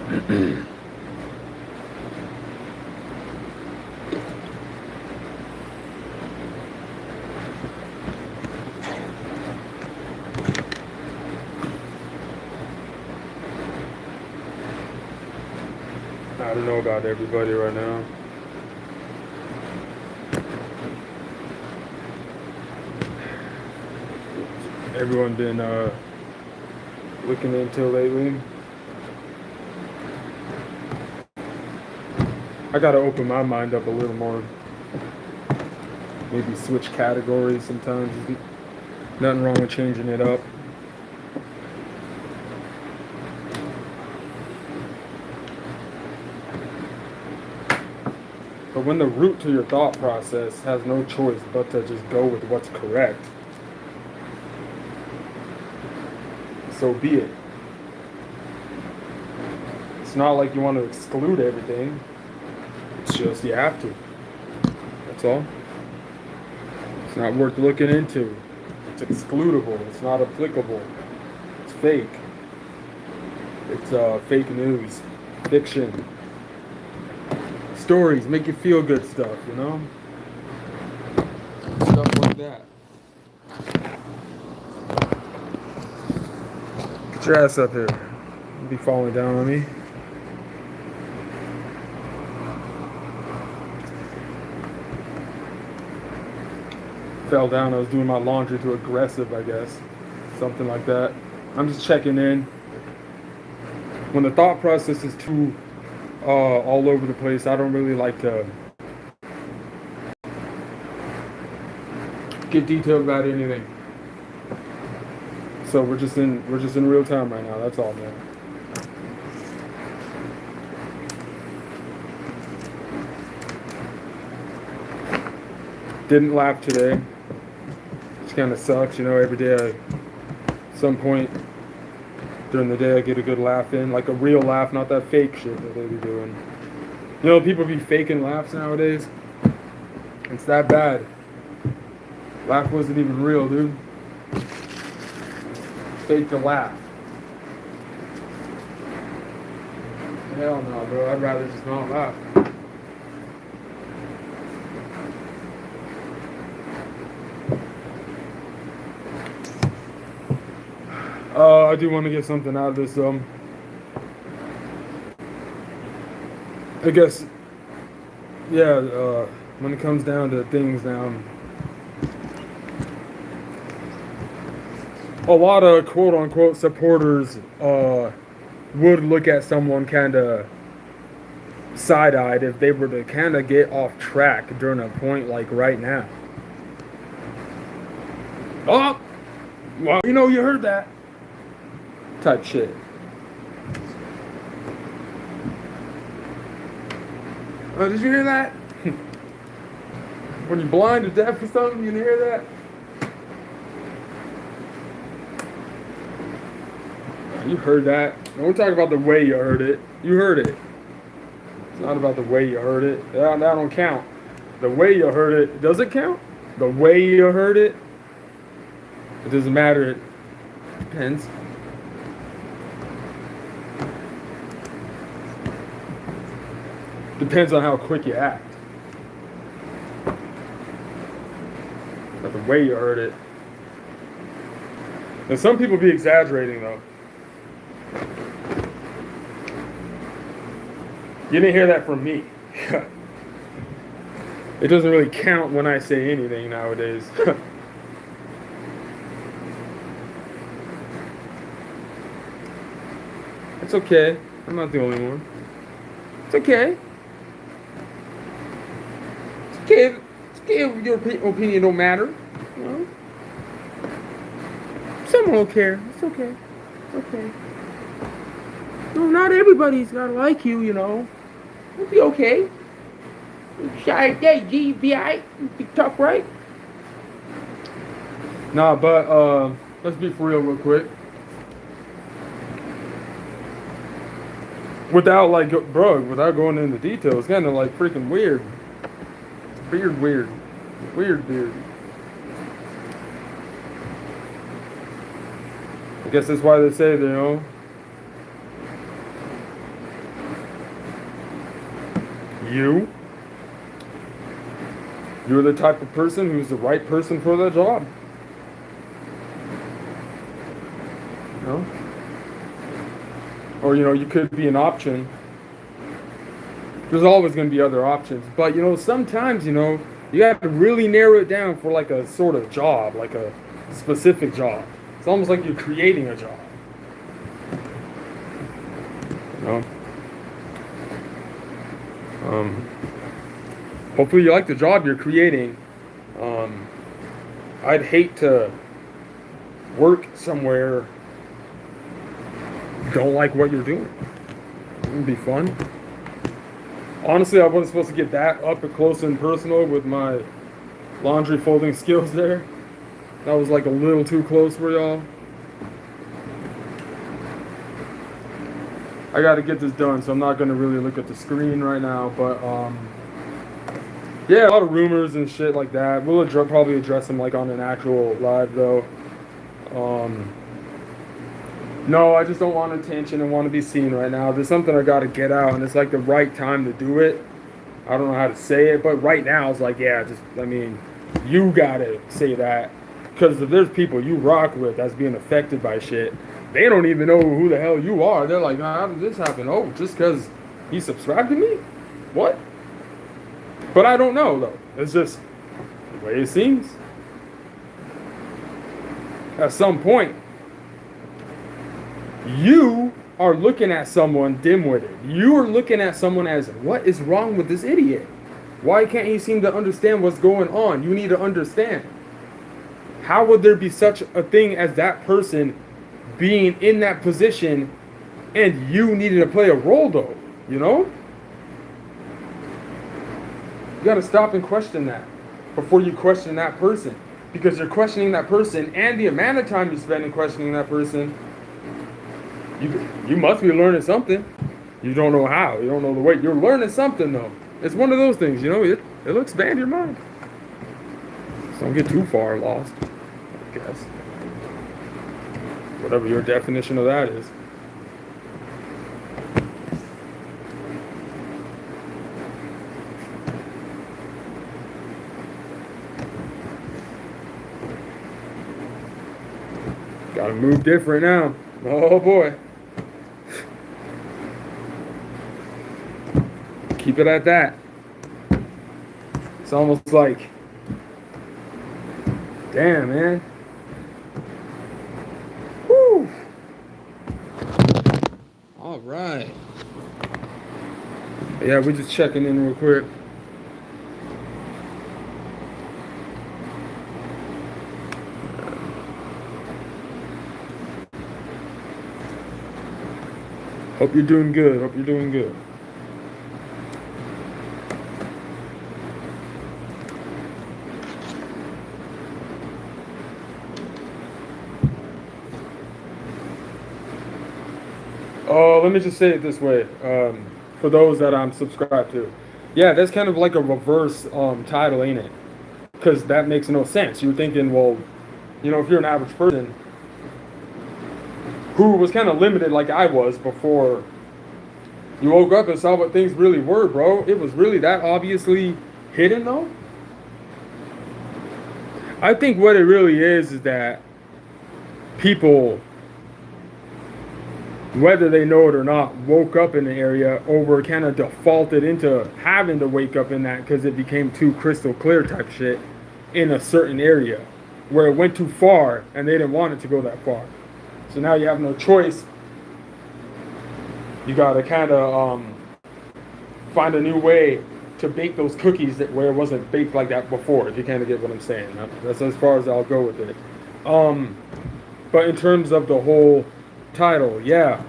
I don't know about everybody right now. Everyone been looking into lately. I gotta open my mind up a little more. Maybe switch categories sometimes. Nothing wrong with changing it up. But when the root to your thought process has no choice but to just go with what's correct, so be it. It's not like you want to exclude everything. It's just you have to. That's all. It's not worth looking into. It's excludable. It's not applicable. It's fake. It's fake news, fiction. Stories make you feel good stuff, you know? Stuff like that. Get your ass up here. You'll be falling down on me. Fell down. I was doing my laundry too aggressive, I guess. Something like that. I'm just checking in. When the thought process is too all over the place, I don't really like to get detailed about anything. So we're just in real time right now. That's all, man. Didn't laugh today. Which kind of sucks, you know. Every day, at some point during the day, I get a good laugh in, like a real laugh, not that fake shit that they be doing. You know, people be faking laughs nowadays. It's that bad. Laugh wasn't even real, dude. Fake the laugh. Hell no, bro. I'd rather just not laugh. I do want to get something out of this. I guess, yeah. When it comes down to things now, a lot of quote unquote supporters would look at someone kind of side-eyed if they were to kind of get off track during a point like right now. Oh, well, you know, you heard that type shit. Oh, did you hear that? When you're blind or deaf or something, you didn't hear that? You heard that. Don't talk about the way you heard it. You heard it. It's not about the way you heard it. That don't count. The way you heard it, does it count? The way you heard it, it doesn't matter. It depends. Depends on how quick you act. But the way you heard it. And some people be exaggerating though. You didn't hear that from me. It doesn't really count when I say anything nowadays. It's okay. I'm not the only one. It's okay. It's okay if your opinion don't matter. You know? Someone will care. It's okay. It's okay. No, not everybody's gotta like you, you know. It'll be okay. Shy day, G, be alright. Be tough, right? Nah, but let's be for real quick. Without without going into detail, it's kind of like freaking weird. Weird. I guess that's why they say, you know, You. You're the type of person who's the right person for that job. You know? Or, you could be an option. There's always going to be other options. But, sometimes, you have to really narrow it down for like a sort of job, like a specific job. It's almost like you're creating a job. You know? Hopefully you like the job you're creating. I'd hate to work somewhere you don't like what you're doing. It wouldn't be fun. Honestly, I wasn't supposed to get that up and close and personal with my laundry folding skills there. That was like a little too close for y'all. I gotta get this done, so I'm not gonna really look at the screen right now, but yeah, a lot of rumors and shit like that. We'll probably address them like on an actual live though. No, I just don't want attention and want to be seen right now. There's something I gotta get out, and it's like the right time to do it. I don't know how to say it, but right now it's like, yeah, you gotta say that. Because if there's people you rock with that's being affected by shit, they don't even know who the hell you are. They're like, how did this happen? Oh, just because he subscribed to me? What? But I don't know, though. It's just the way it seems. At some point, you are looking at someone dim-witted. You are looking at someone as, what is wrong with this idiot? Why can't he seem to understand what's going on? You need to understand. How would there be such a thing as that person being in that position and you needing to play a role, though? You know? You got to stop and question that before you question that person. Because you're questioning that person, and the amount of time you spend in questioning that person, you must be learning something. You don't know how. You don't know the way. You're learning something, though. It's one of those things, it'll expand your mind. So don't get too far lost, I guess. Whatever your definition of that is. Gotta move different now. Oh boy. Keep it at that. It's almost like, damn, man. Whew. All right. Yeah, we're just checking in real quick. Hope you're doing good. Hope you're doing good. Let me just say it this way, for those that I'm subscribed to. Yeah, that's kind of like a reverse title, ain't it? Because that makes no sense. You're thinking, well, if you're an average person who was kind of limited like I was before you woke up and saw what things really were, bro, it was really that obviously hidden, though? I think what it really is that people, whether they know it or not, woke up in the area or kind of defaulted into having to wake up in that because it became too crystal clear type shit in a certain area where it went too far and they didn't want it to go that far. So now you have no choice. You got to kind of find a new way to bake those cookies where it wasn't baked like that before, if you kind of get what I'm saying. That's as far as I'll go with it. But in terms of the whole title, yeah,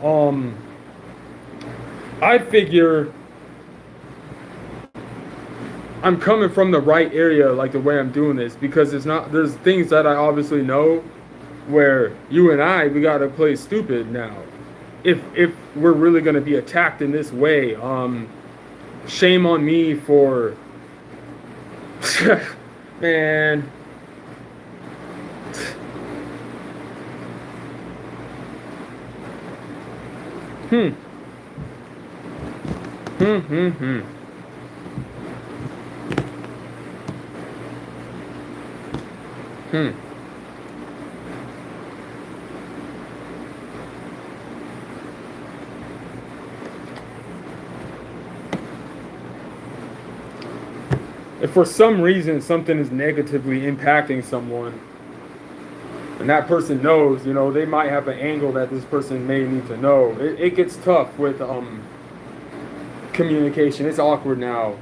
I figure I'm coming from the right area, like the way I'm doing this, because there's things that I obviously know where you and we gotta play stupid now. If we're really gonna be attacked in this way, shame on me for man. Hmm. If for some reason something is negatively impacting someone, and that person knows, they might have an angle that this person may need to know. It gets tough with communication. It's awkward now.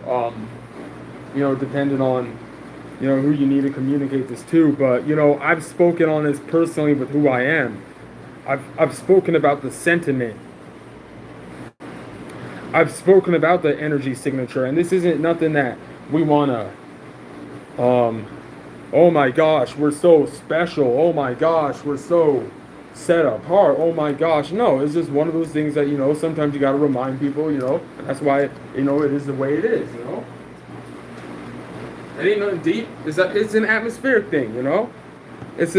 Depending on who you need to communicate this to. But I've spoken on this personally with who I am. I've spoken about the sentiment. I've spoken about the energy signature, and this isn't nothing that we wanna. Oh my gosh, we're so special. Oh my gosh, we're so set apart. Oh my gosh, no, it's just one of those things that sometimes you gotta remind people. And that's why it is the way it is. It ain't nothing deep. It's an atmospheric thing. It's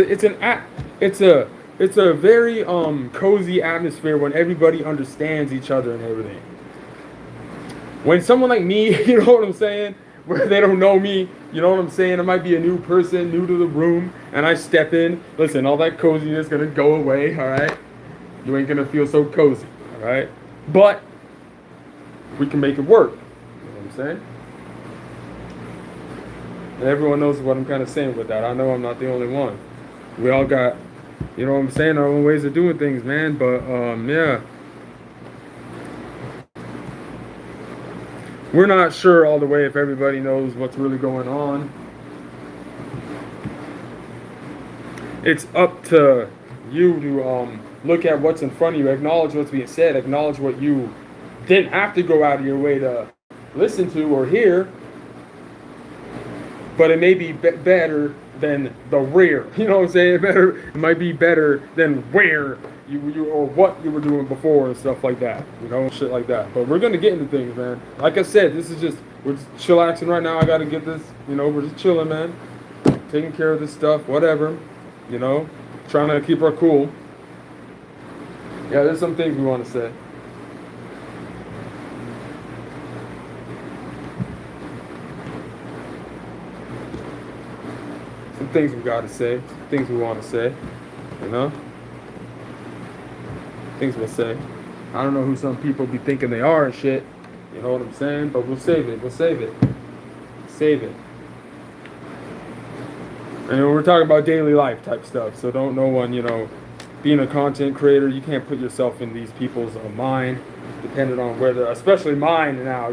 a very cozy atmosphere when everybody understands each other and everything. When someone like me, you know what I'm saying, where they don't know me, you know what I'm saying, I might be a new person, new to the room, and I step in, listen, all that coziness gonna go away, all right? You ain't gonna feel so cozy, all right? But we can make it work, you know what I'm saying? And everyone knows what I'm kind of saying with that. I know I'm not the only one. We all got, you know what I'm saying, our own ways of doing things, man, but yeah. We're not sure all the way if everybody knows what's really going on. It's up to you to look at what's in front of you, acknowledge what's being said, acknowledge what you didn't have to go out of your way to listen to or hear, but it may be better than the rare. You know what I'm saying? It might be better than where you or what you were doing before and stuff like that. Shit like that. But we're gonna get into things, man. Like I said, we're just chillaxing right now. I gotta get this. We're just chilling, man. Taking care of this stuff, whatever. Trying to keep our cool. Yeah, there's some things we want to say. Some things we gotta say. Some things we want to say. Things we'll say. I don't know who some people be thinking they are and shit. You know what I'm saying? But we'll save it. Save it. And we're talking about daily life type stuff. So don't no one, being a content creator, you can't put yourself in these people's mind, depending on whether, especially mine now,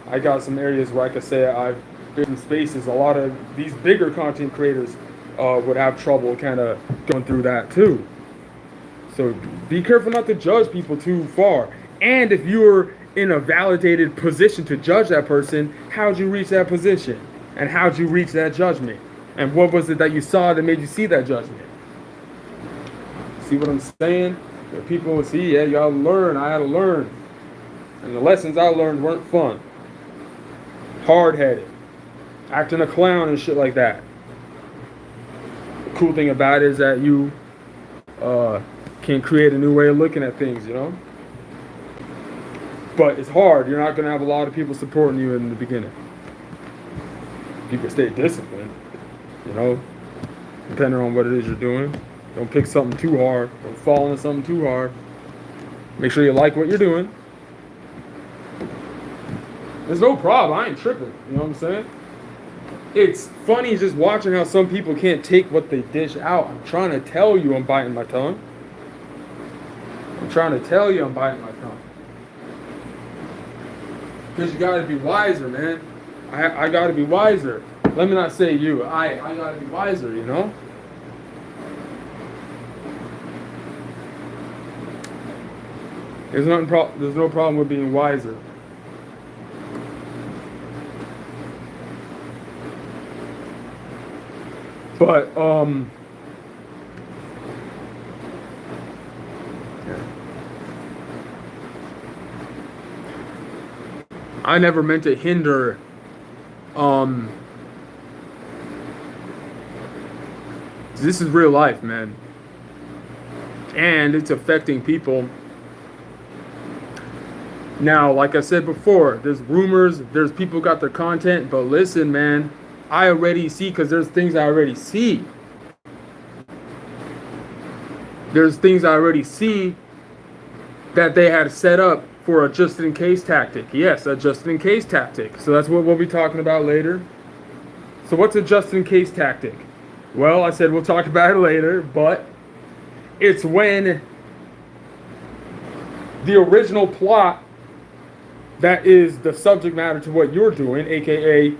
I got some areas where I could say I've been in spaces. A lot of these bigger content creators would have trouble kind of going through that too. So be careful not to judge people too far. And if you're in a validated position to judge that person, how'd you reach that position? And how'd you reach that judgment? And what was it that you saw that made you see that judgment? See what I'm saying? Where people will see, yeah, you gotta learn. I had to learn. And the lessons I learned weren't fun. Hard-headed. Acting a clown and shit like that. The cool thing about it is that you can create a new way of looking at things, But it's hard. You're not going to have a lot of people supporting you in the beginning. People stay disciplined, depending on what it is you're doing. Don't pick something too hard. Don't fall into something too hard. Make sure you like what you're doing. There's no problem. I ain't tripping. You know what I'm saying? It's funny just watching how some people can't take what they dish out. I'm trying to tell you I'm biting my tongue. Because you gotta be wiser, man. I gotta be wiser. Let me not say you. I gotta be wiser, There's no problem with being wiser. But I never meant to hinder this is real life, man. And it's affecting people. Now, like I said before, there's rumors, people got their content, but listen, man, I already see, because there's things I already see. There's things I already see that they had set up for a just-in-case tactic. Yes, a just-in-case tactic. So that's what we'll be talking about later. So what's a just-in-case tactic? Well, I said we'll talk about it later, but it's when the original plot that is the subject matter to what you're doing, aka,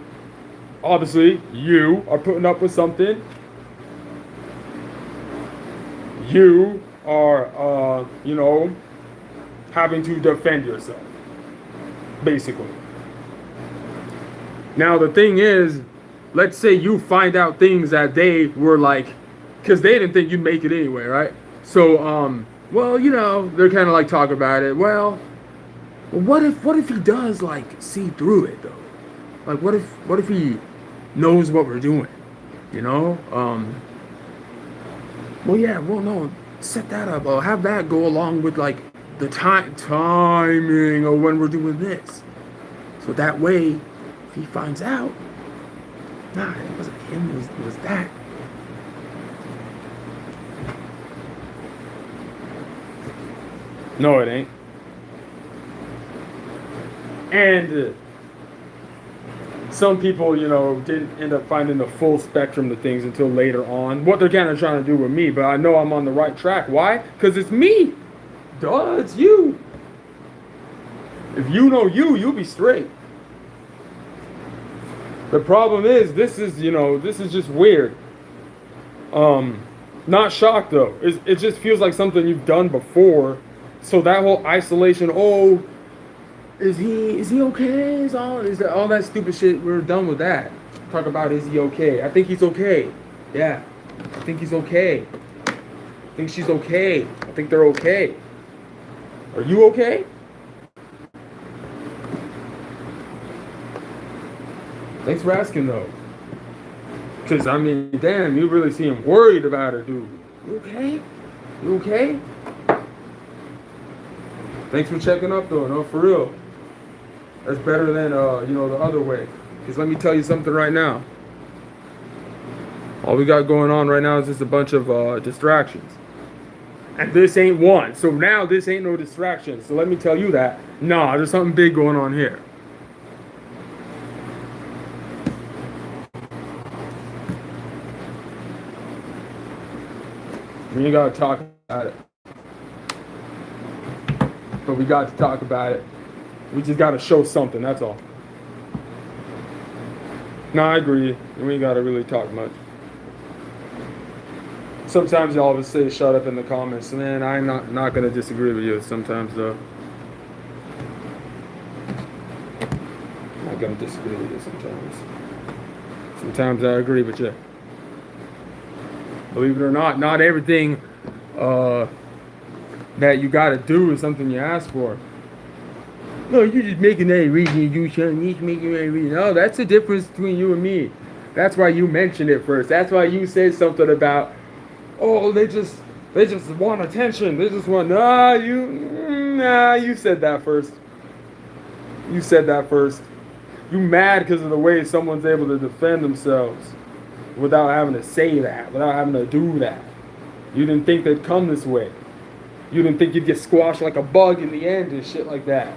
obviously, you are putting up with something. You are, having to defend yourself, basically. Now, the thing is, let's say you find out things that they were like, because they didn't think you'd make it anyway, right? So, they're kind of like talking about it. Well, what if he does like see through it though? Like, what if he knows what we're doing? No, set that up. I'll have that go along with like the timing of when we're doing this. So that way, if he finds out, nah, it wasn't him, it was that. No, it ain't. And some people, didn't end up finding the full spectrum of things until later on. What they're kind of trying to do with me, but I know I'm on the right track. Why? Because it's me. Duh, it's you. If you know you'll be straight. The problem is, this is just weird. Not shocked though. It just feels like something you've done before. So that whole isolation, is he okay? Is all that stupid shit, we're done with that. Talk about, is he okay? I think he's okay. Yeah. I think he's okay. I think she's okay. I think they're okay. Are you okay? Thanks for asking though. Because damn, you really seem worried about her, dude. You okay? You okay? Thanks for checking up though, no, for real. That's better than, the other way. Because let me tell you something right now. All we got going on right now is just a bunch of distractions. And this ain't one. So now this ain't no distraction. So let me tell you that. Nah, there's something big going on here. We ain't got to talk about it. But we got to talk about it. We just got to show something, that's all. No, I agree. We ain't got to really talk much. Sometimes y'all just say shut up in the comments. Man, I'm not going to disagree with you sometimes, though. I'm not going to disagree with you sometimes. Sometimes I agree with you. Believe it or not everything that you got to do is something you ask for. No, you're just making that reason you do something. You're making that reason. No, that's the difference between you and me. That's why you mentioned it first. That's why you said something about, they just want attention. They just want, you said that first. You said that first. You mad because of the way someone's able to defend themselves without having to say that, without having to do that. You didn't think they'd come this way. You didn't think you'd get squashed like a bug in the end and shit like that.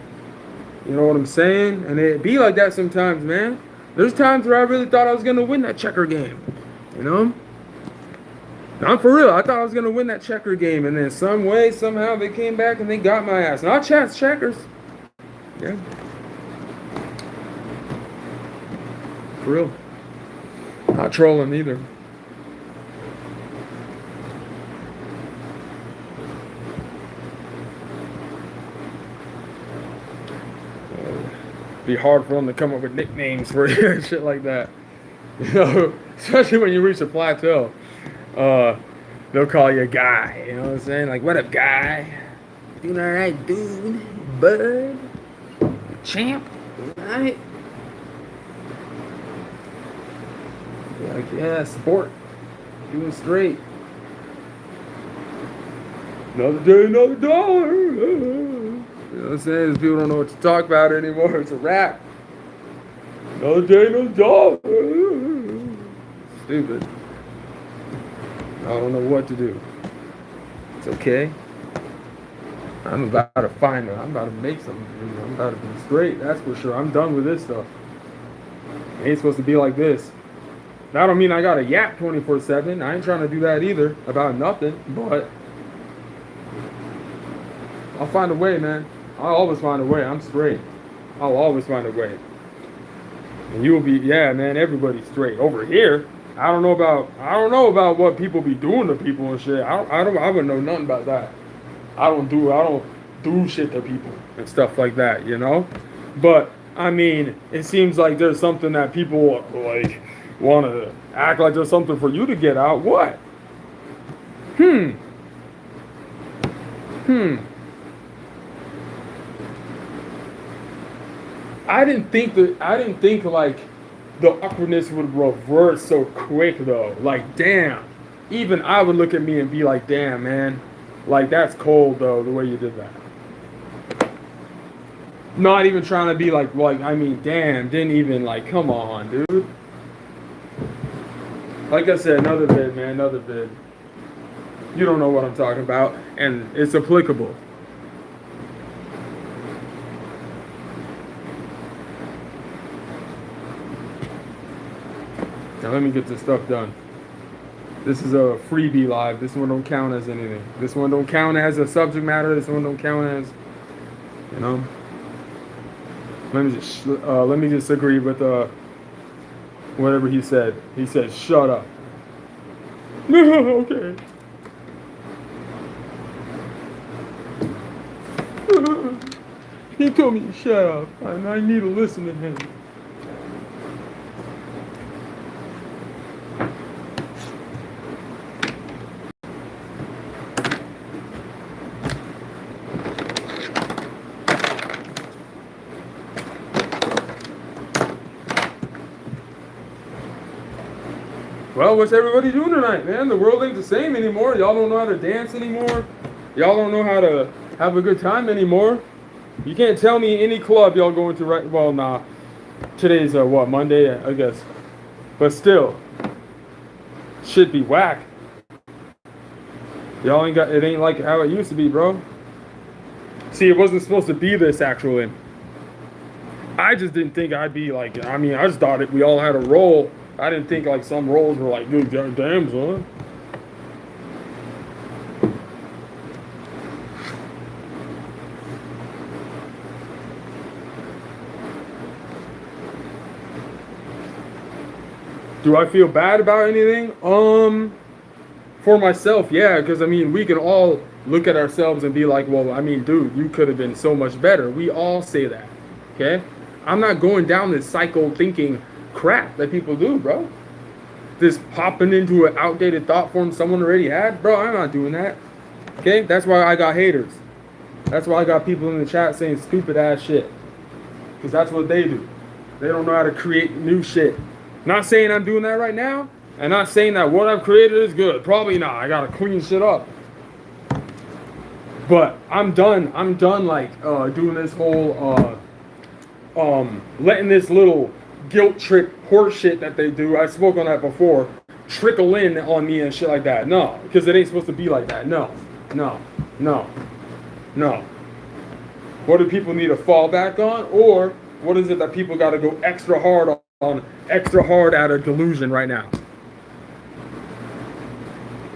You know what I'm saying? And it be like that sometimes, man. There's times where I really thought I was going to win that checker game. I'm for real. I thought I was going to win that checker game. And then some way, somehow, they came back and they got my ass. Not chance checkers. Yeah. For real. Not trolling either. Be hard for them to come up with nicknames for you and shit like that. Especially when you reach a plateau. They'll call you a guy. You know what I'm saying? Like, what up, guy? Doing all right, dude? Bud? Champ? All right? Like, yeah, sport. Doing straight. Another day, another dollar. You know what I'm saying? People don't know what to talk about anymore. It's a wrap. Another day, another dollar. Stupid. I don't know what to do. It's okay. I'm about to find it. I'm about to make something. I'm about to be straight. That's for sure. I'm done with this stuff. It ain't supposed to be like this. That don't mean I gotta yap 24/7. I ain't trying to do that either about nothing. But I'll find a way, man. I'll always find a way. I'm straight. I'll always find a way. And you'll be, yeah, man. Everybody's straight over here. I don't know about what people be doing to people and shit. I wouldn't know nothing about that. I don't do shit to people and stuff like that, you know? But I mean, it seems like there's something that people like want to act like there's something for you to get out. What? I didn't think like the awkwardness would reverse so quick though. Like, damn. Even I would look at me and be like, damn, man. Like, that's cold though, the way you did that. Not even trying to be like, I mean, damn, didn't even, like, come on, dude. Like I said, another vid, man, another vid. You don't know what I'm talking about, and it's applicable. Now let me get this stuff done. This is a freebie live. This one don't count as anything. This one don't count as a subject matter. This one don't count as, you know. Let me just agree with whatever he said. He said, "Shut up." Okay. He told me to shut up, and I need to listen to him. Well, what's everybody doing tonight, man? The world ain't the same anymore. Y'all don't know how to dance anymore. Y'all don't know how to have a good time anymore. You can't tell me any club y'all going to right. Well, nah. Today's what, Monday, I guess. But still, shit be whack. Y'all ain't got. It ain't like how it used to be, bro. See, it wasn't supposed to be this actually. I just didn't think I'd be like. I mean, I just thought we all had a role. I didn't think like some roles were like, dude, damn, son. Do I feel bad about anything? For myself, yeah, because I mean, we can all look at ourselves and be like, well, I mean, dude, you could have been so much better. We all say that, okay? I'm not going down this cycle thinking crap that people do, bro. This popping into an outdated thought form someone already had, bro. I'm not doing that. Okay, that's why I got haters. That's why I got people in the chat saying stupid ass shit, because that's what they do. They don't know how to create new shit. Not saying I'm doing that right now, and not saying that what I've created is good. Probably not. I gotta clean shit up. But I'm done. I'm done like doing this whole letting this little guilt trip horse shit that they do. I spoke on that before. Trickle in on me and shit like that. No, because it ain't supposed to be like that. No. What do people need to fall back on? Or what is it that people got to go extra hard out of delusion right now?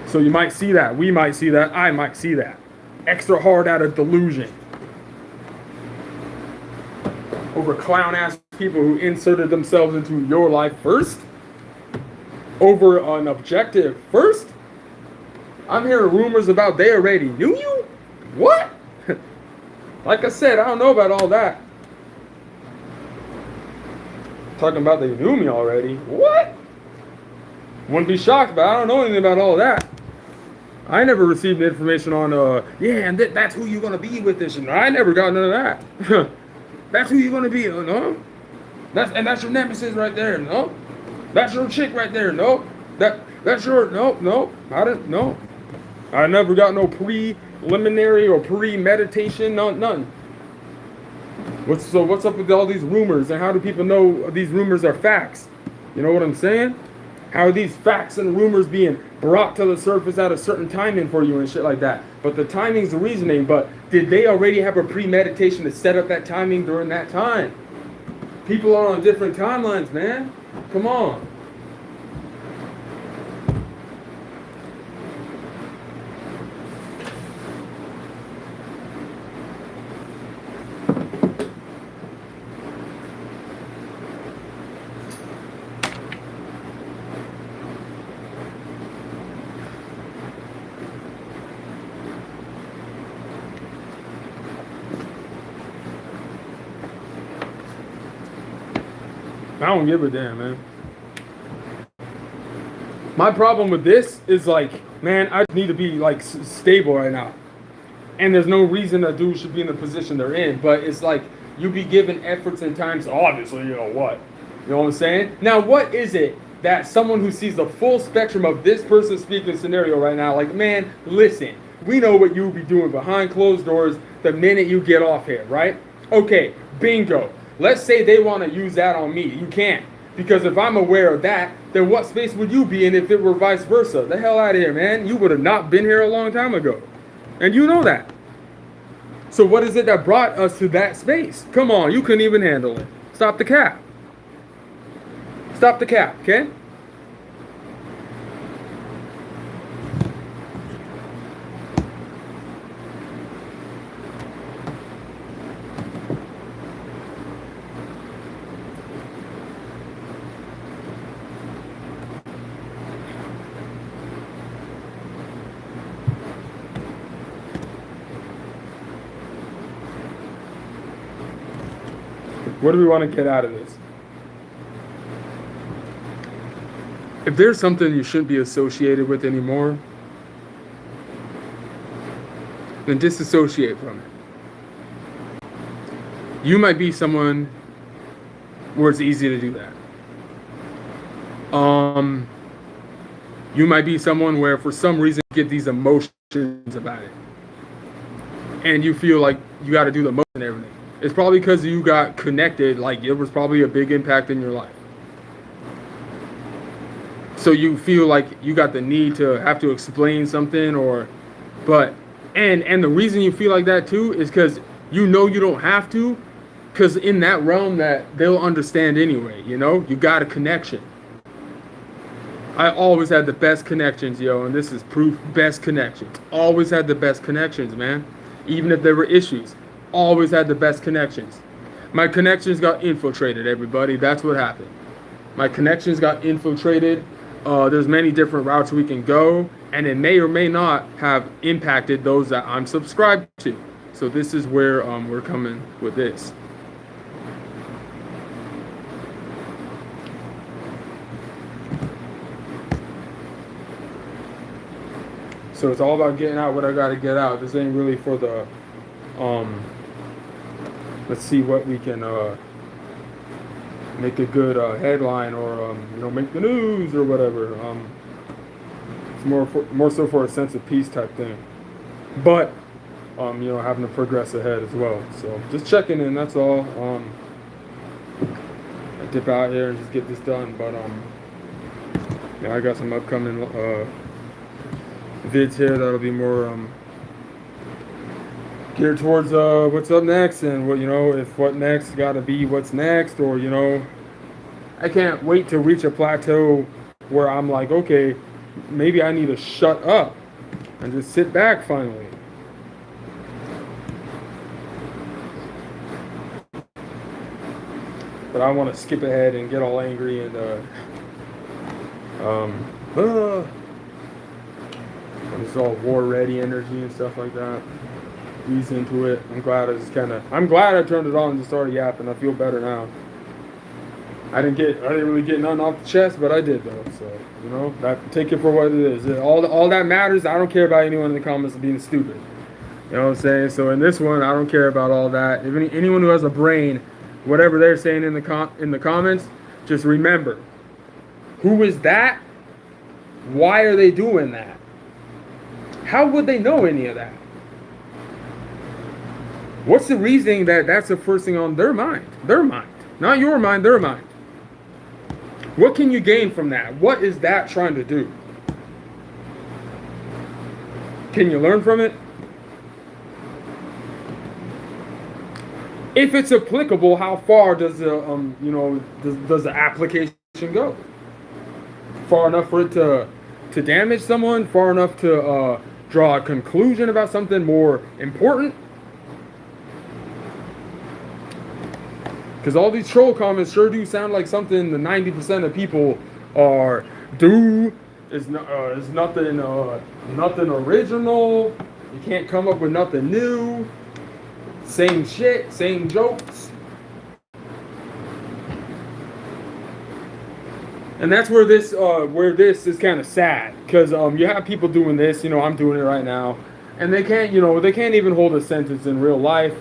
So you might see that. We might see that. I might see that. Extra hard out of delusion. Over clown ass people who inserted themselves into your life first, over an objective first. I'm hearing rumors about they already knew you. What? Like I said, I don't know about all that. Talking about they knew me already. What? Wouldn't be shocked, but I don't know anything about all that. I never received information on yeah, and that's who you're gonna be with this, and I never got none of that. That's who you're gonna be, no? That's your nemesis right there, no? That's your chick right there, no? That's your no. I didn't no. I never got no preliminary or pre-meditation, none. What's up with all these rumors, and how do people know these rumors are facts? You know what I'm saying? How are these facts and rumors being brought to the surface at a certain timing for you and shit like that? But the timing's the reasoning. But did they already have a premeditation to set up that timing during that time? People are on different timelines, man. Come on. I don't give a damn, man. My problem with this is like, man, I need to be like stable right now. And there's no reason that dude should be in the position they're in. But it's like, you be given efforts and times, so obviously, you know what? You know what I'm saying? Now, what is it that someone who sees the full spectrum of this person speaking scenario right now, like, man, listen, we know what you'll be doing behind closed doors the minute you get off here, right? Okay, bingo. Let's say they want to use that on me. You can't. Because if I'm aware of that, then what space would you be in if it were vice versa? The hell out of here, man. You would have not been here a long time ago. And you know that. So what is it that brought us to that space? Come on, you couldn't even handle it. Stop the cap. Stop the cap, okay? What do we want to get out of this? If there's something you shouldn't be associated with anymore, then disassociate from it. You might be someone where it's easy to do that. You might be someone where for some reason you get these emotions about it. And you feel like you got to do the most and everything. It's probably because you got connected, like it was probably a big impact in your life. So you feel like you got the need to have to explain something and the reason you feel like that too is because you know you don't have to, because in that realm that they'll understand anyway, you know, you got a connection. I always had the best connections, yo, and this is proof, best connections. Always had the best connections, man. Even if there were issues. Always had the best connections. My connections got infiltrated, everybody. That's what happened. My connections got infiltrated. There's many different routes we can go, and it may or may not have impacted those that I'm subscribed to. So this is where we're coming with this. So it's all about getting out what I got to get out. This ain't really for the let's see what we can make a good headline or make the news or whatever. It's more so for a sense of peace type thing, but having to progress ahead as well. So just checking in, that's all. I dip out here and just get this done, but I got some upcoming vids here that'll be more geared towards what's up next, and if what next gotta be what's next, or I can't wait to reach a plateau where I'm like, okay, maybe I need to shut up and just sit back finally. But I want to skip ahead and get all angry and it's all war ready energy and stuff like that. Ease into it. I'm glad I turned it on and just started yapping. I feel better now. I didn't really get nothing off the chest, but I did though. So that, take it for what it is. All that matters. I don't care about anyone in the comments being stupid. You know what I'm saying? So in this one, I don't care about all that. If anyone who has a brain, whatever they're saying in the comments, just remember, who is that? Why are they doing that? How would they know any of that? What's the reasoning that that's the first thing on their mind? Their mind. Not your mind, their mind. What can you gain from that? What is that trying to do? Can you learn from it? If it's applicable, how far does the does the application go? Far enough for it to damage someone? Far enough to draw a conclusion about something more important? Because all these troll comments sure do sound like something the 90% of people are is nothing original. You can't come up with nothing new. Same shit, same jokes. And that's where this is kind of sad, because you have people doing this. I'm doing it right now, and they can't even hold a sentence in real life.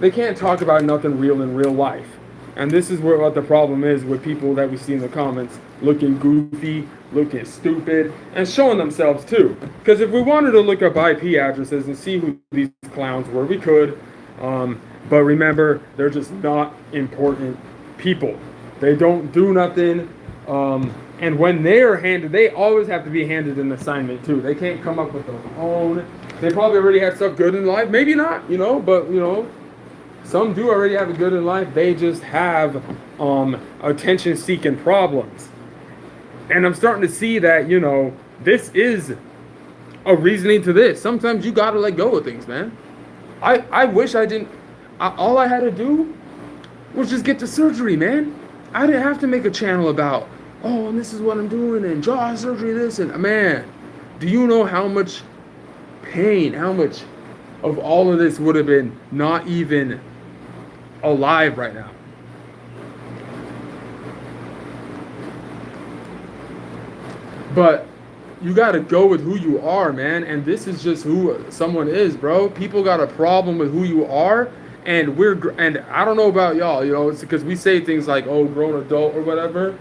They can't talk about nothing real in real life. And this is what the problem is with people that we see in the comments, looking goofy, looking stupid, and showing themselves too. Because if we wanted to look up IP addresses and see who these clowns were, we could. But remember, they're just not important people. They don't do nothing. And when they're handed, they always have to be handed an assignment too. They can't come up with their own. They probably already had stuff good in life. Maybe not, but some do already have it good in life. They just have attention-seeking problems. And I'm starting to see that, this is a reasoning to this. Sometimes you gotta let go of things, man. I wish I didn't. All I had to do was just get the surgery, man. I didn't have to make a channel about, oh, and this is what I'm doing, and jaw surgery, this, and man, do you know how much pain, how much of all of this would have been not even alive right now? But you got to go with who you are, man. And this is just who someone is, bro. People got a problem with who you are. And and I don't know about y'all, it's because we say things like, oh, grown adult or whatever.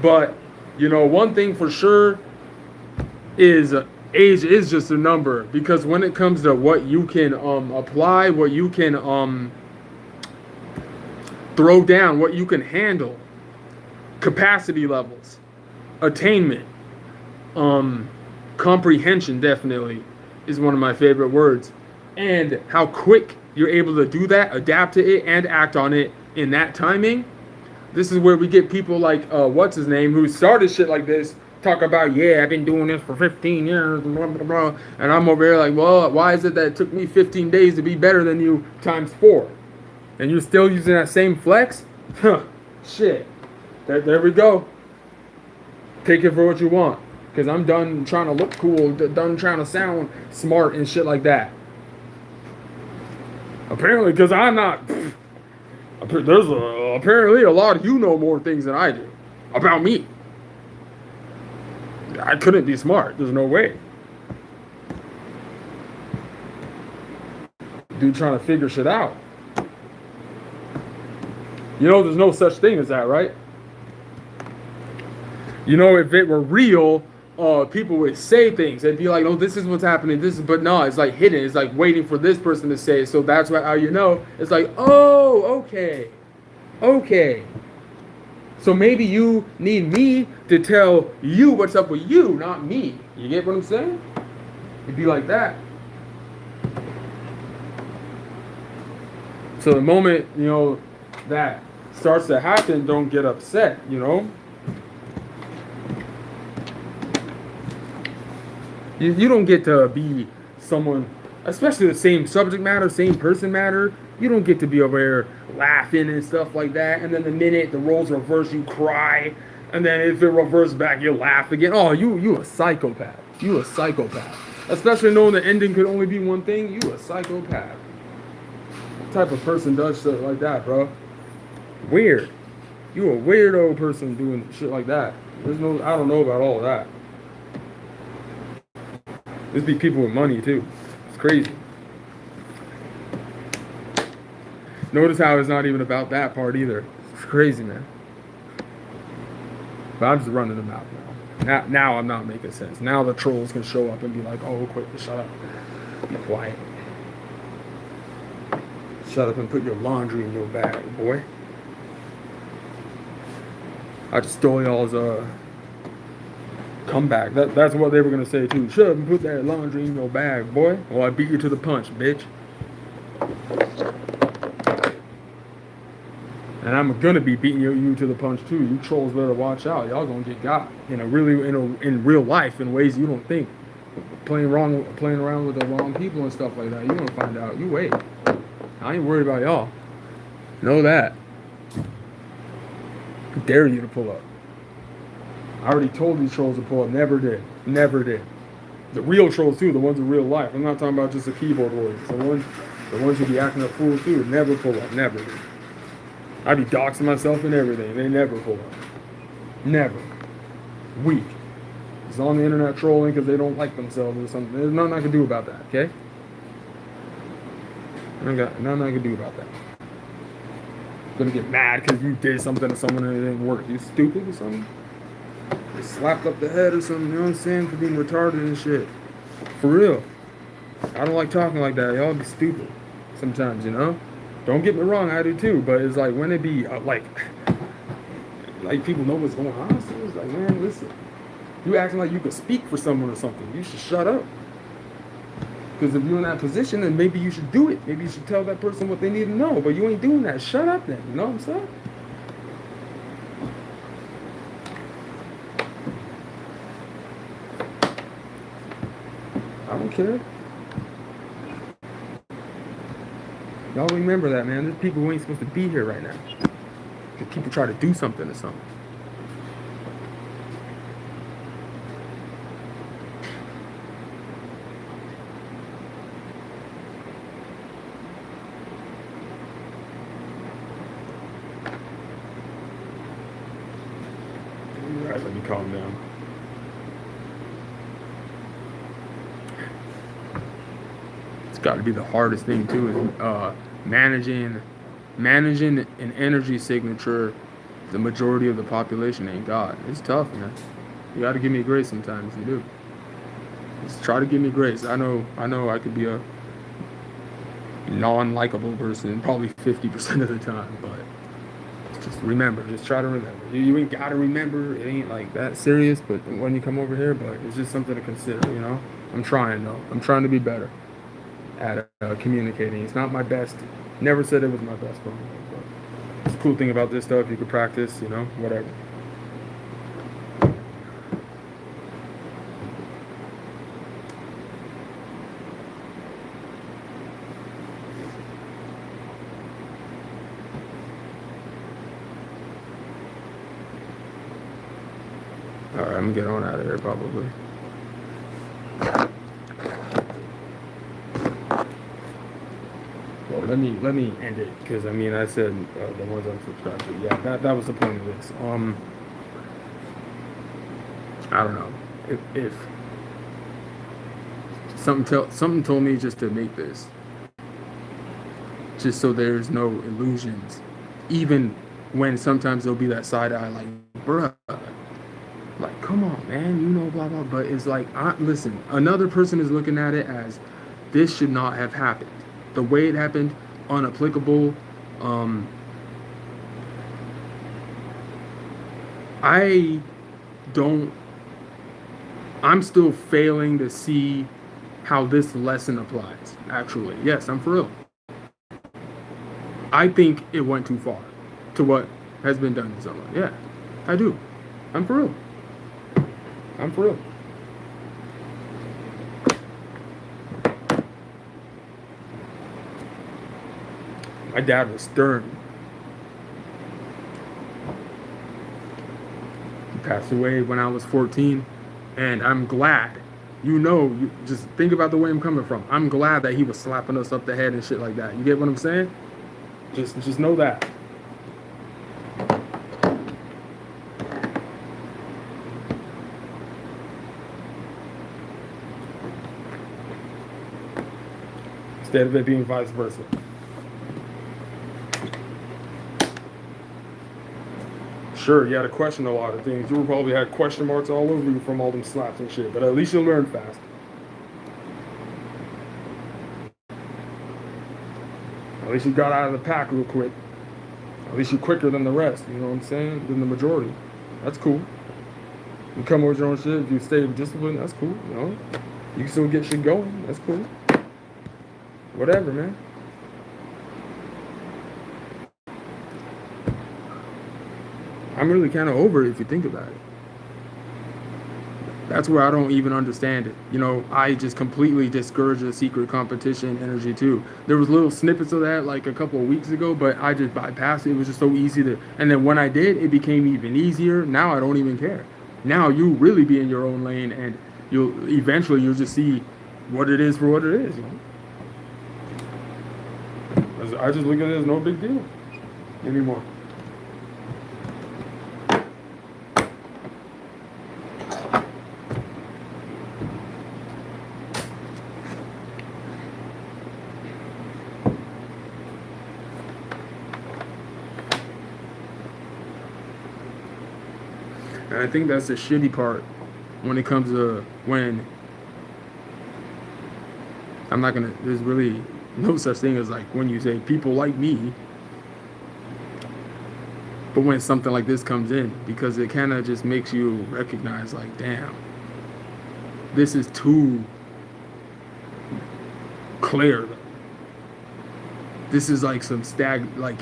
But, one thing for sure is age is just a number. Because when it comes to what you can apply, what you can throw down, what you can handle, capacity levels, attainment, comprehension definitely is one of my favorite words, and how quick you're able to do that, adapt to it, and act on it in that timing. This is where we get people like what's his name, who started shit like this, talk about, yeah, I've been doing this for 15 years, blah, blah, blah. And I'm over here like, well, why is it that it took me 15 days to be better than you times 4? And you're still using that same flex? Huh, shit. There we go. Take it for what you want. Because I'm done trying to look cool, done trying to sound smart and shit like that. Apparently, because I'm not... There's apparently a lot of you know more things than I do about me. I couldn't be smart. There's no way. Dude trying to figure shit out. There's no such thing as that, right? If it were real, people would say things. They'd be like, oh, this is what's happening. But no, it's like hidden. It's like waiting for this person to say it. So that's how it's like, oh, okay. So maybe you need me to tell you what's up with you, not me. You get what I'm saying? It'd be like that. So the moment, that starts to happen, don't get upset, You don't get to be someone, especially the same subject matter, same person matter. You don't get to be over here laughing and stuff like that. And then the minute the roles reverse, you cry. And then if it reverses back, you laugh again. Oh, you a psychopath. You a psychopath. Especially knowing the ending could only be one thing. You a psychopath. What type of person does shit like that, bro? Weird. You a weirdo person doing shit like that. I don't know about all of that. There's be people with money too. It's crazy. Notice how it's not even about that part either. It's crazy, man. But I'm just running them out now. Now I'm not making sense. Now the trolls can show up and be like, oh, quick, shut up. Be quiet. Shut up and put your laundry in your bag, boy. I just stole y'all's comeback. That's what they were gonna say too. Shut up and put that laundry in your bag, boy. Well, I beat you to the punch, bitch. And I'm gonna be beating you to the punch too. You trolls better watch out. Y'all gonna get got in real life in ways you don't think. Playing around with the wrong people and stuff like that. You gonna find out. You wait. I ain't worried about y'all. Know that. I dare you to pull up. I already told these trolls to pull up. Never did. Never did. The real trolls too. The ones in real life. I'm not talking about just the keyboard warriors. The ones who be acting a fool too. Never pull up. Never did. I be doxing myself and everything. They never pull up. Never. Weak. It's on the internet trolling because they don't like themselves or something. There's nothing I can do about that, okay? I got nothing I can do about that. I'm gonna get mad because you did something to someone and it didn't work. You stupid or something? You slapped up the head or something, you know what I'm saying? For being retarded and shit. For real. I don't like talking like that. Y'all be stupid sometimes, you know? Don't get me wrong, I do too, but it's like when it be like people know what's going on. So it's like, man, listen, you acting like you could speak for someone or something. You should shut up. Because if you're in that position, then maybe you should do it. Maybe you should tell that person what they need to know. But you ain't doing that. Shut up then. You know what I'm saying? I don't care. Y'all remember that, man. There's people who ain't supposed to be here right now. Because people try to do something or something. Alright, let me calm down. It's got to be the hardest thing too, is managing an energy signature. The majority of the population ain't got. It's tough, man. You got to give me grace sometimes. You do. Just try to give me grace. I know I could be a non-likable person probably 50% of the time, but just remember, just try to remember. You ain't got to remember. It ain't like that serious, but when you come over here, but it's just something to consider, you know? I'm trying, though. I'm trying to be better at communicating. It's not my best. Never said it was my best, but it's the cool thing about this stuff. You could practice, you know, whatever. All right, I'm gonna get on out of here probably. Well, let me end it because I mean I said the ones I'm subscribed to. Yeah, that was the point of this. I don't know if something told me just to make this, just so there's no illusions, even when sometimes there'll be that side eye like, bruh. Like, come on, man, you know, blah, blah. But it's like, listen, another person is looking at it as this should not have happened. The way it happened, unapplicable. I'm still failing to see how this lesson applies, actually. Yes, I'm for real. I think it went too far to what has been done to someone. Yeah, I do. I'm for real. I'm for real. My dad was stern. He passed away when I was 14, and I'm glad. You just think about the way I'm coming from. I'm glad that he was slapping us up the head and shit like that. You get what I'm saying? Just know that. Instead of it being vice versa. Sure, you had to question a lot of things. You probably had question marks all over you from all them slaps and shit, but at least you learned fast. At least you got out of the pack real quick. At least you're quicker than the rest, you know what I'm saying? Than the majority. That's cool. You come up with your own shit. If you stay disciplined, that's cool. You know, you can still get shit going. That's cool. Whatever, man. I'm really kind of over it if you think about it. That's where I don't even understand it. You know, I just completely discourage the secret competition energy too. There was little snippets of that like a couple of weeks ago, but I just bypassed it. It was just so easy to, and then when I did, it became even easier. Now I don't even care. Now you really be in your own lane, and you'll just see what it is for what it is. You know? I just look at it as no big deal anymore. And I think that's the shitty part when it comes to when there's really no such thing as like when you say people like me, but when something like this comes in, because it kind of just makes you recognize like, damn, this is too clear. This is like some like,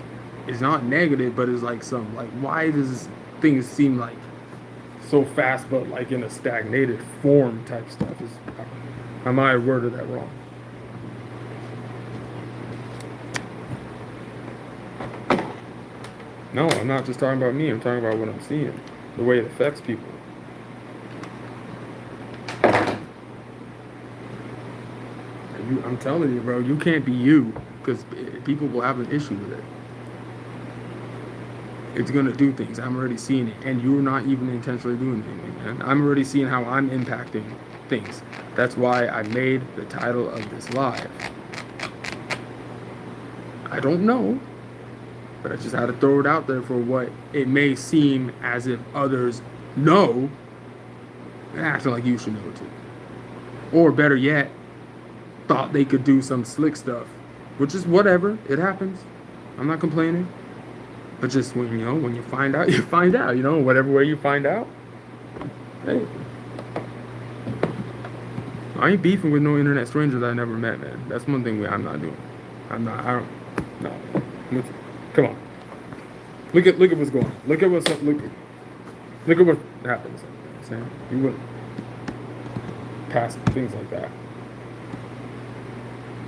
it's not negative, but it's like some, like, why does things seem like so fast, but like in a stagnated form type stuff? I might have worded that wrong. No, I'm not just talking about me. I'm talking about what I'm seeing, the way it affects people. I'm telling you, bro, you can't be you, because people will have an issue with it. It's gonna do things. I'm already seeing it, and you're not even intentionally doing anything, man. I'm already seeing how I'm impacting things. That's why I made the title of this live. I don't know, but I just had to throw it out there for what it may seem as if others know, and acting like you should know too. Or better yet, thought they could do some slick stuff, which is whatever. It happens. I'm not complaining. But just when you find out, you find out. You know, whatever way you find out. Hey, I ain't beefing with no internet strangers I never met, man. That's one thing I'm not doing. I don't. No. Come on. Look at what's going on. Look at what happens. You know, you wouldn't pass things like that.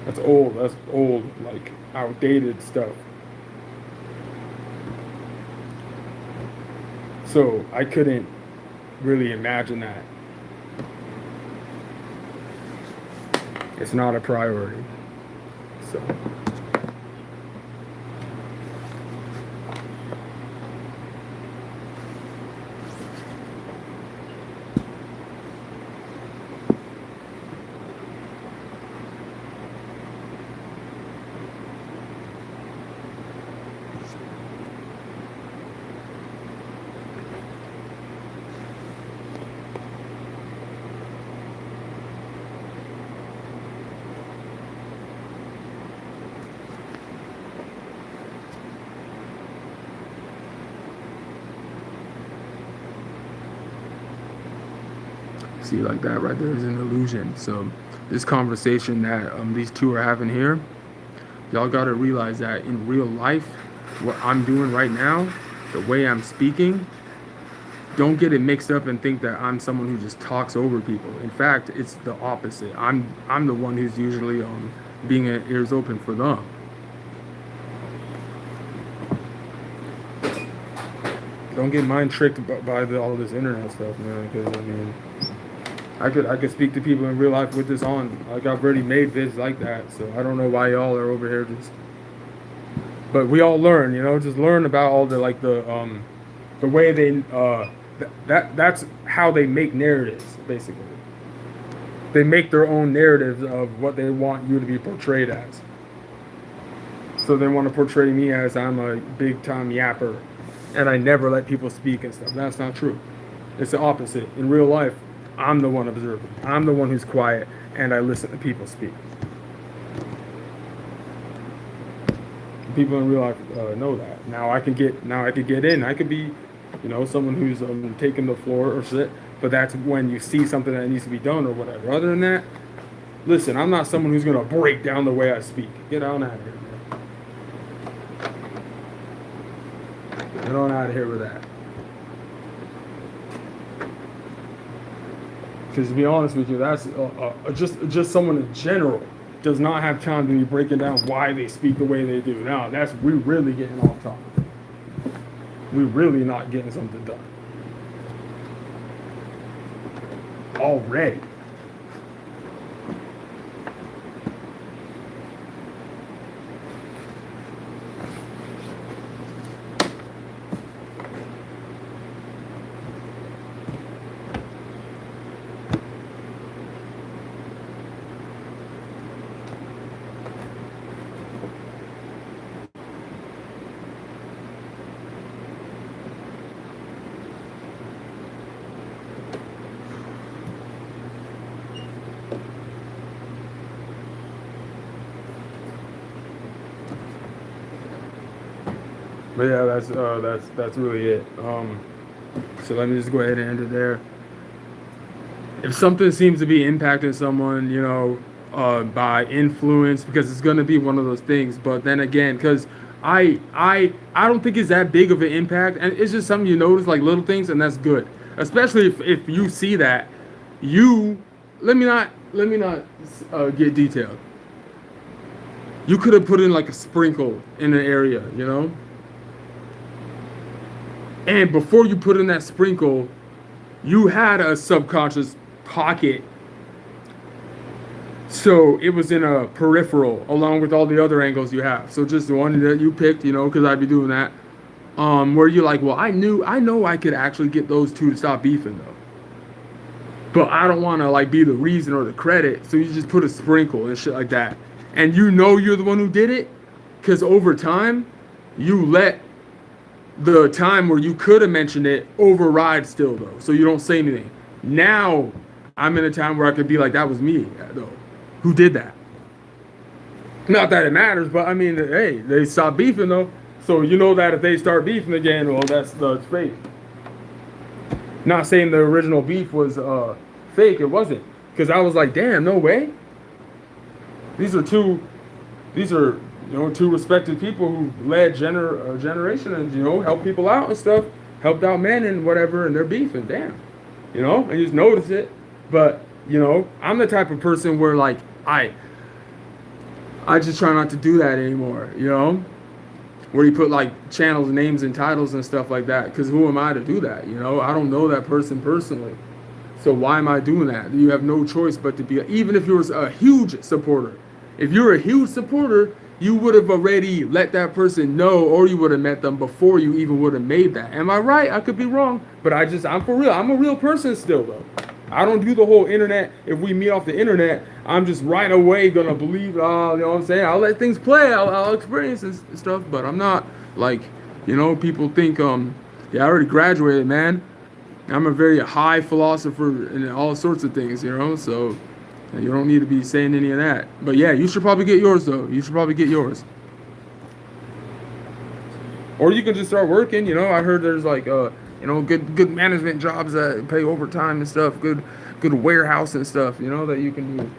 That's old, like outdated stuff. So I couldn't really imagine that. It's not a priority. So. See, like that right there is an illusion. So this conversation that these two are having here, y'all got to realize that in real life, what I'm doing right now, the way I'm speaking, don't get it mixed up and think that I'm someone who just talks over people. In fact, it's the opposite. I'm the one who's usually being ears open for them. Don't get mind tricked by all this internet stuff, man. Because I mean, I could speak to people in real life with this on. Like, I've already made vids like that, so I don't know why y'all are over here just. But we all learn, you know, just learn about all the way they that's how they make narratives, basically. They make their own narratives of what they want you to be portrayed as. So they want to portray me as I'm a big time yapper, and I never let people speak and stuff. That's not true. It's the opposite. In real life, I'm the one observing. I'm the one who's quiet, and I listen to people speak. People in real life know that. Now I could get in. I could be You know, someone who's taking the floor or shit. But that's when you see something that needs to be done or whatever. Other than that, listen, I'm not someone who's gonna break down the way I speak. Get on out of here, man. Get on out of here with that. Because to be honest with you, that's just someone in general does not have time to be breaking down why they speak the way they do. Now, we really getting off topic. We really not getting something done. Already. But yeah, that's really it. So let me just go ahead and end it there. If something seems to be impacting someone, you know, by influence, because it's gonna be one of those things. But then again, because I don't think it's that big of an impact, and it's just something you notice, like little things, and that's good. Especially if you see that, let me not get detailed. You could have put in like a sprinkle in an area, you know. And before you put in that sprinkle, you had a subconscious pocket. So it was in a peripheral along with all the other angles you have. So just the one that you picked, you know, because I'd be doing that. Where you're like, well, I know I could actually get those two to stop beefing though. But I don't want to like be the reason or the credit. So you just put a sprinkle and shit like that. And you know you're the one who did it. Because over time, you let the time where you could have mentioned it override still though, so you don't say anything. Now I'm in a time where I could be like, that was me though, who did that. Not that it matters, but I mean, hey, they stopped beefing though, so you know that if they start beefing again, well, that's fake. Not saying the original beef was fake, it wasn't, because I was like, damn, no way. These are you know, two respected people who led generation and, you know, helped people out and stuff, helped out men and whatever, and they're beefing, damn, you know, and you just notice it. But, you know, I'm the type of person where, like, I just try not to do that anymore, you know, where you put, like, channels, names, and titles and stuff like that, because who am I to do that, you know? I don't know that person personally, so why am I doing that? You have no choice but to be, even if you're a huge supporter. If you're a huge supporter, you would have already let that person know, or you would have met them before you even would have made that. Am I right? I could be wrong, but I'm for real. I'm a real person still, though. I don't do the whole internet. If we meet off the internet, I'm just right away gonna believe, you know what I'm saying? I'll let things play. I'll experience and stuff, but I'm not like, you know, people think, yeah, I already graduated, man. I'm a very high philosopher and all sorts of things, you know, so you don't need to be saying any of that. But yeah, you should probably get yours though. You should probably get yours. Or you can just start working, you know. I heard there's like you know, good management jobs that pay overtime and stuff, good warehouse and stuff, you know, that you can do.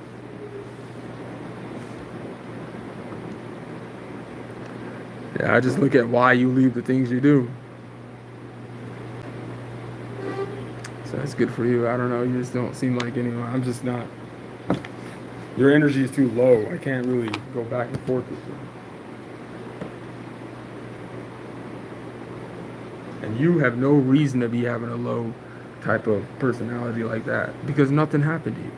Yeah, I just look at why you leave the things you do. So that's good for you. I don't know, you just don't seem like anyone. I'm just not. Your energy is too low. I can't really go back and forth with you. And you have no reason to be having a low type of personality like that, because nothing happened to you.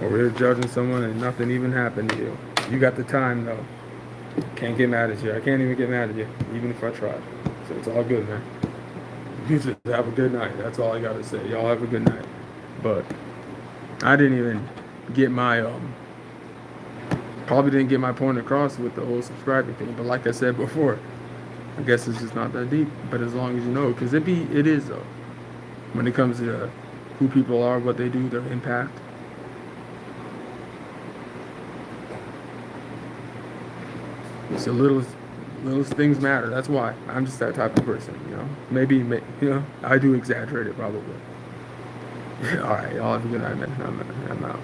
Over here judging someone and nothing even happened to you. You got the time though. Can't get mad at you. I can't even get mad at you, even if I tried. So it's all good, man. You just have a good night. That's all I gotta say. Y'all have a good night. But I didn't even get my probably didn't get my point across with the whole subscribing thing. But like I said before, I guess it's just not that deep. But as long as you know, because it is though. When it comes to who people are, what they do, their impact. It's the littlest things matter. That's why I'm just that type of person. Maybe I do exaggerate it probably. All right, y'all have a good night, man. I'm out.